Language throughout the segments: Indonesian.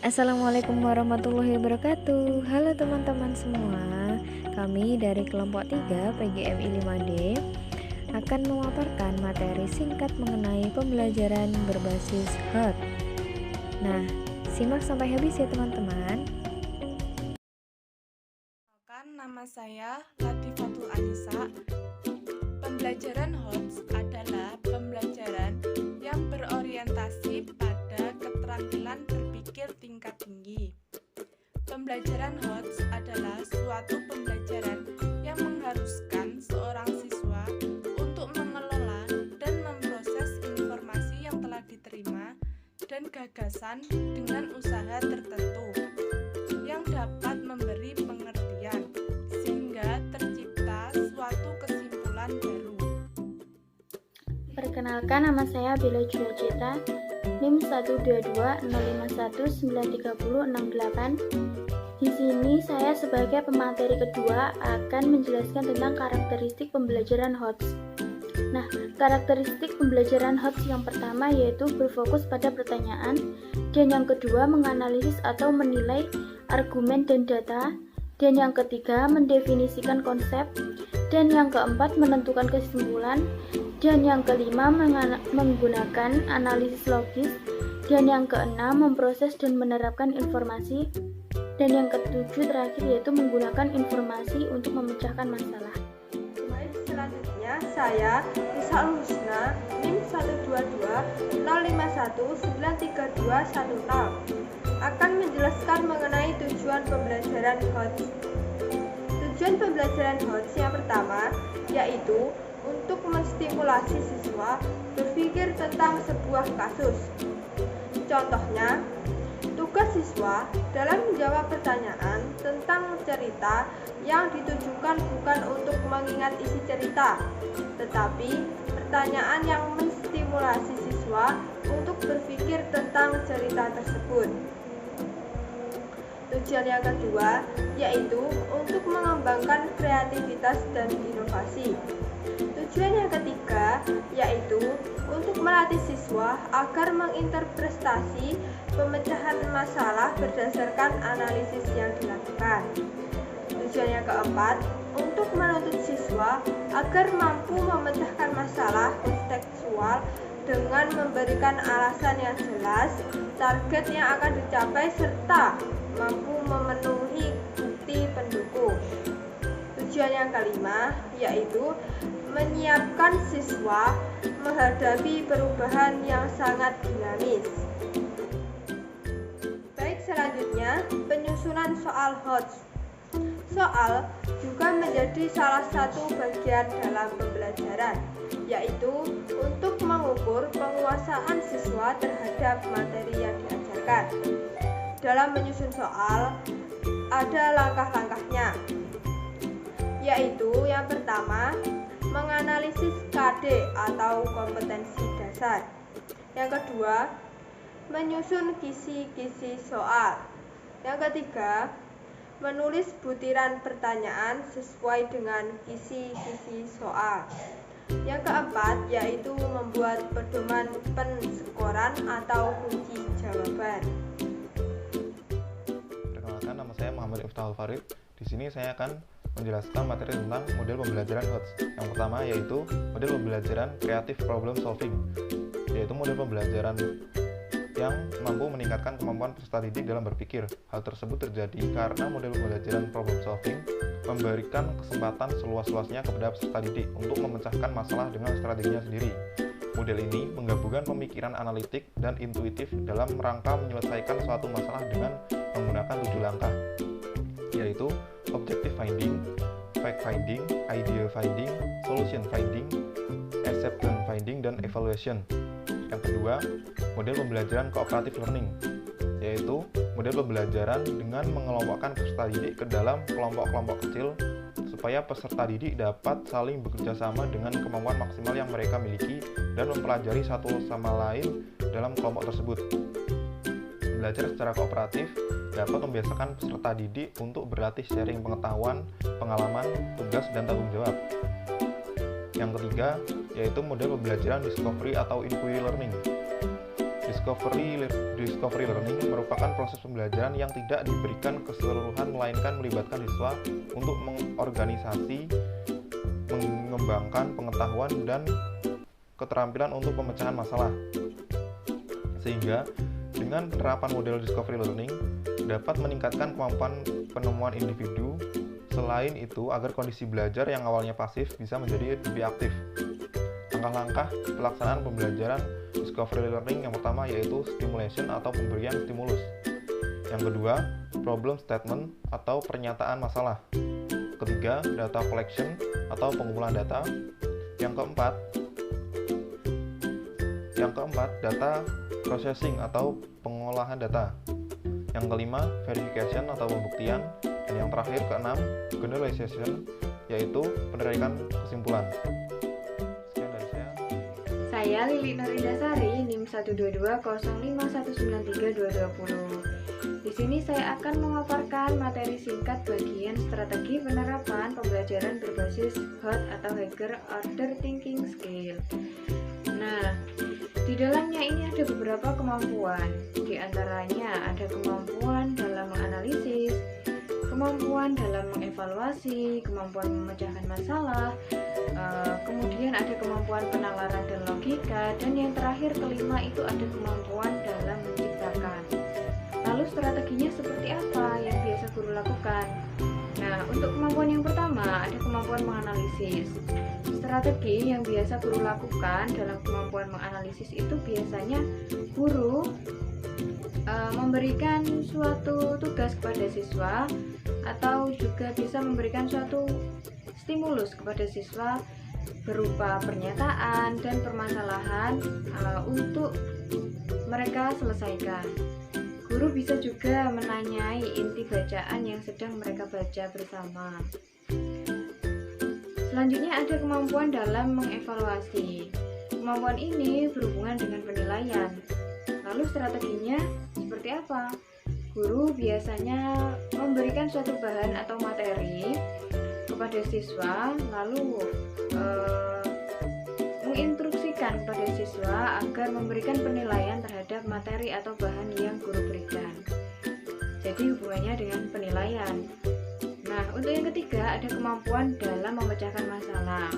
Assalamualaikum warahmatullahi wabarakatuh. Halo teman-teman semua. Kami dari kelompok 3 PGMI 5D akan memaparkan materi singkat mengenai pembelajaran berbasis HOT. Nah, simak sampai habis ya teman-teman. Nama saya Latifatul Anisa. Pembelajaran HOT adalah pembelajaran yang berorientasi pada keterampilan berpikir tingkat tinggi. Pembelajaran HOT adalah suatu pembelajaran yang mengharuskan seorang siswa untuk mengelola dan memproses informasi yang telah diterima dan gagasan dengan usaha tertentu yang dapat memberi pengertian sehingga tercipta suatu kesimpulan baru. Perkenalkan, nama saya Bella Julia Cita, NIM 12205193068. Di sini saya sebagai pemateri kedua akan menjelaskan tentang karakteristik pembelajaran HOT. Nah, karakteristik pembelajaran HOT yang pertama yaitu berfokus pada pertanyaan, dan yang kedua menganalisis atau menilai argumen dan data, dan yang ketiga mendefinisikan konsep, dan yang keempat menentukan kesimpulan, dan yang kelima menggunakan analisis logis, dan yang keenam memproses dan menerapkan informasi, dan yang ketujuh terakhir yaitu menggunakan informasi untuk memecahkan masalah. Baik, selanjutnya saya Nisaul Husna, NIM 12205193210 akan menjelaskan mengenai tujuan pembelajaran HOT. Tujuan pembelajaran HOT yang pertama yaitu untuk menstimulasi siswa berpikir tentang sebuah kasus. Contohnya, tugas siswa dalam menjawab pertanyaan tentang cerita yang ditujukan bukan untuk mengingat isi cerita, tetapi pertanyaan yang menstimulasi siswa untuk berpikir tentang cerita tersebut. Tujuan yang kedua yaitu untuk mengembangkan kreativitas dan inovasi. Tujuan yang ketiga yaitu untuk melatih siswa agar menginterpretasi pemecahan masalah berdasarkan analisis yang dilakukan. Tujuan yang keempat untuk menuntut siswa agar mampu memecahkan masalah kontekstual dengan memberikan alasan yang jelas, target yang akan dicapai serta mampu memenuhi bukti pendukung. Tujuan yang kelima yaitu menyiapkan siswa menghadapi perubahan yang sangat dinamis. Baik, selanjutnya penyusunan soal HOT. Soal juga menjadi salah satu bagian dalam pembelajaran, yaitu untuk mengukur penguasaan siswa terhadap materi yang diajarkan. Dalam menyusun soal, ada langkah-langkahnya, yaitu yang pertama, menganalisis KD atau kompetensi dasar. Yang kedua, menyusun kisi-kisi soal. Yang ketiga, menulis butiran pertanyaan sesuai dengan kisi-kisi soal. Yang keempat, yaitu membuat pedoman penskoran atau kunci jawaban. Perkenalkan, nama saya Muhammad Iftahul Farid. Di sini saya akan menjelaskan materi tentang model pembelajaran HOT. Yang pertama yaitu model pembelajaran Creative Problem Solving, yaitu model pembelajaran yang mampu meningkatkan kemampuan peserta didik dalam berpikir. Hal tersebut terjadi karena model pembelajaran problem solving memberikan kesempatan seluas-luasnya kepada peserta didik untuk memecahkan masalah dengan strateginya sendiri. Model ini menggabungkan pemikiran analitik dan intuitif dalam rangka menyelesaikan suatu masalah dengan menggunakan 7 langkah, yaitu objective finding, fact finding, idea finding, solution finding, acceptance finding, dan evaluation. Yang kedua, model pembelajaran cooperative learning, yaitu model pembelajaran dengan mengelompokkan peserta didik ke dalam kelompok-kelompok kecil supaya peserta didik dapat saling bekerja sama dengan kemampuan maksimal yang mereka miliki dan mempelajari satu sama lain dalam kelompok tersebut. Belajar secara kooperatif dapat membiasakan peserta didik untuk berlatih sharing pengetahuan, pengalaman, tugas, dan tanggung jawab. Yang ketiga, yaitu model pembelajaran discovery atau inquiry learning. Discovery learning merupakan proses pembelajaran yang tidak diberikan keseluruhan melainkan melibatkan siswa untuk mengorganisasi, mengembangkan pengetahuan dan keterampilan untuk pemecahan masalah. Sehingga dengan penerapan model discovery learning dapat meningkatkan kemampuan penemuan individu. Selain itu, agar kondisi belajar yang awalnya pasif bisa menjadi lebih aktif. Langkah-langkah pelaksanaan pembelajaran discovery learning yang pertama yaitu stimulation atau pemberian stimulus. Yang kedua, problem statement atau pernyataan masalah. Ketiga, data collection atau pengumpulan data. Yang keempat, data processing atau pengolahan data. Yang kelima, verification atau pembuktian. Dan yang terakhir, keenam, generalization, yaitu penerikan kesimpulan. Sekian dari saya. Saya Lili Nurindasari, NIM 12205193220. Di sini saya akan memaparkan materi singkat bagian strategi penerapan pembelajaran berbasis HOT atau Higher Order Thinking Skill. Nah, di dalamnya ini ada beberapa kemampuan. Di antaranya ada kemampuan dalam menganalisis, kemampuan dalam mengevaluasi, kemampuan memecahkan masalah, kemudian ada kemampuan penalaran dan logika, dan yang terakhir kelima itu ada kemampuan dalam menciptakan. Lalu strateginya seperti apa yang biasa guru lakukan? Nah, untuk kemampuan yang pertama ada kemampuan menganalisis. Strategi yang biasa guru lakukan dalam kemampuan menganalisis itu biasanya guru memberikan suatu tugas kepada siswa atau juga bisa memberikan suatu stimulus kepada siswa berupa pernyataan dan permasalahan untuk mereka selesaikan. Guru bisa juga menanyai inti bacaan yang sedang mereka baca bersama. Selanjutnya ada kemampuan dalam mengevaluasi. Kemampuan ini berhubungan dengan penilaian. Lalu strateginya seperti apa? Guru biasanya memberikan suatu bahan atau materi kepada siswa, lalu menginstruksikan kepada siswa agar memberikan penilaian terhadap materi atau bahan yang guru berikan. Jadi hubungannya dengan penilaian. Nah, untuk yang ketiga ada kemampuan dalam memecahkan masalah.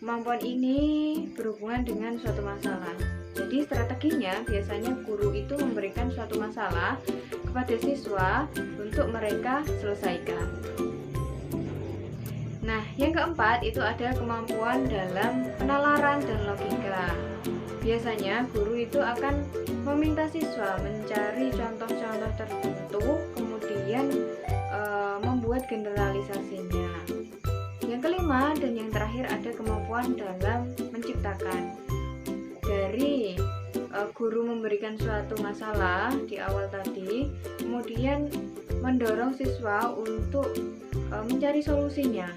Kemampuan ini berhubungan dengan suatu masalah. Jadi strateginya biasanya guru itu memberikan suatu masalah kepada siswa untuk mereka selesaikan. Nah, yang keempat itu ada kemampuan dalam penalaran dan logika. Biasanya guru itu akan meminta siswa mencari contoh-contoh tertentu, kemudian membuat generalisasinya. Yang kelima dan yang terakhir ada kemampuan dalam menciptakan. Dari guru memberikan suatu masalah di awal tadi, kemudian mendorong siswa untuk mencari solusinya,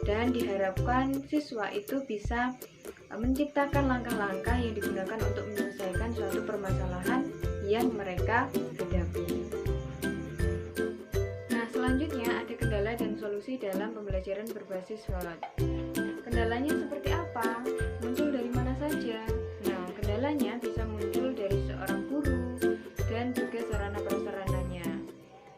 dan diharapkan siswa itu bisa menciptakan langkah-langkah yang digunakan untuk menyelesaikan suatu permasalahan yang mereka hadapi. Nah, selanjutnya ada kendala dan solusi dalam pembelajaran berbasis HOT. Kendalanya seperti apa? Muncul dari mana saja? Nah, kendalanya bisa muncul dari seorang guru dan juga sarana prasarananya.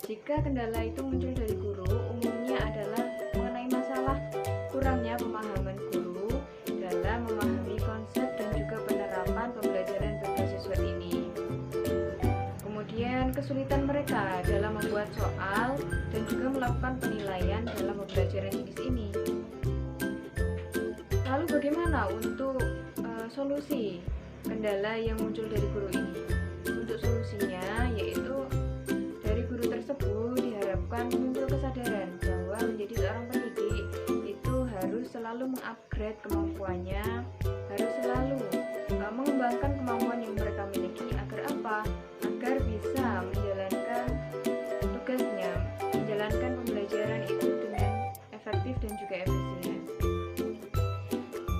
Jika kendala itu muncul dari guru, umumnya adalah mengenai masalah kurangnya pemahaman guru dalam memahami konsep dan juga penerapan pembelajaran berbasis HOT ini. Kemudian kesulitan mereka dalam membuat soal dan juga melakukan penilaian dalam pembelajaran jenis ini. Lalu bagaimana untuk solusi kendala yang muncul dari guru ini? Untuk solusinya yaitu dari guru tersebut diharapkan muncul kesadaran bahwa menjadi seorang pendidik itu harus selalu mengupgrade kemampuannya, harus selalu mengembangkan kemampuan yang mereka miliki agar apa? Agar bisa menjalankan tugasnya, menjalankan pembelajaran itu dengan efektif dan juga efisien.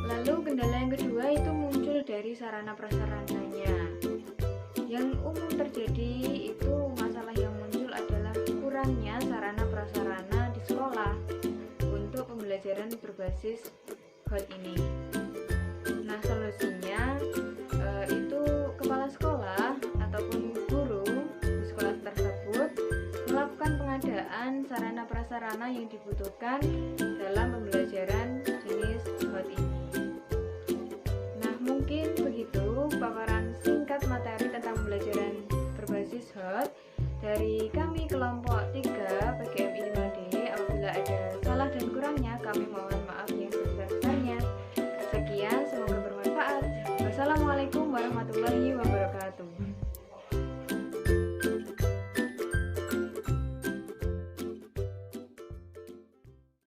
Lalu kendala yang kedua itu muncul dari sarana prasarananya. Yang umum terjadi itu masalah yang muncul adalah kurangnya sarana prasarana di sekolah untuk pembelajaran berbasis HOT ini. Nah, solusinya itu kepala sekolah sarana yang dibutuhkan dalam pembelajaran jenis HOT ini. Nah, mungkin begitu paparan singkat materi tentang pembelajaran berbasis HOT dari kami kelompok 3 PGMI 5D. Apabila ada salah dan kurangnya, kami mohon maaf yang sebesar-besarnya. Sekian, semoga bermanfaat. Wassalamualaikum warahmatullahi wabarakatuh.